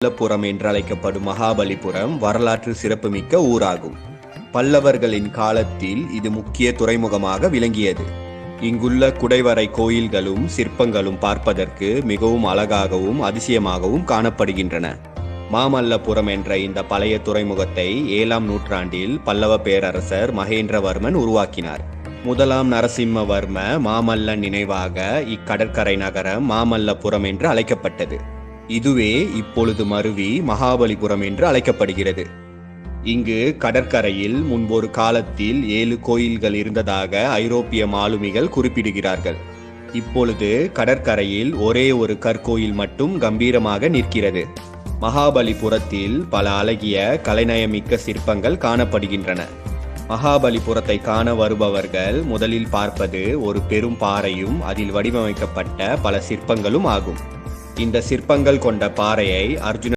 மல்லபுரம் என்றழைக்கப்படும் மகாபலிபுரம் வரலாற்று சிறப்புமிக்க ஊராகும். பல்லவர்களின் காலத்தில் இது முக்கிய துறைமுகமாக விளங்கியது. இங்குள்ள குடைவரை கோயில்களும் சிற்பங்களும் பார்ப்பதற்கு மிகவும் அழகாகவும் அதிசயமாகவும் காணப்படுகின்றன. மாமல்லபுரம் என்ற இந்த பழைய துறைமுகத்தை 7ஆம் நூற்றாண்டில் பல்லவ பேரரசர் மகேந்திரவர்மன் உருவாக்கினார். முதலாம் நரசிம்மவர்ம மாமல்லன் நினைவாக இக்கடற்கரை நகரம் மாமல்லபுரம் என்று அழைக்கப்பட்டது. இதுவே இப்பொழுது மருவி மகாபலிபுரம் என்று அழைக்கப்படுகிறது. இங்கு கடற்கரையில் முன்பொரு காலத்தில் 7 கோயில்கள் இருந்ததாக ஐரோப்பிய மாலுமிகள் குறிப்பிடுகிறார்கள். இப்பொழுது கடற்கரையில் ஒரே ஒரு கற்கோயில் மட்டும் கம்பீரமாக நிற்கிறது. மகாபலிபுரத்தில் பல அழகிய கலைநயமிக்க சிற்பங்கள் காணப்படுகின்றன. மகாபலிபுரத்தை காண வருபவர்கள் முதலில் பார்ப்பது ஒரு பெரும் பாறையும் அதில் வடிவமைக்கப்பட்ட பல சிற்பங்களும் ஆகும். இந்த சிற்பங்கள் கொண்ட பாறையை அர்ஜுன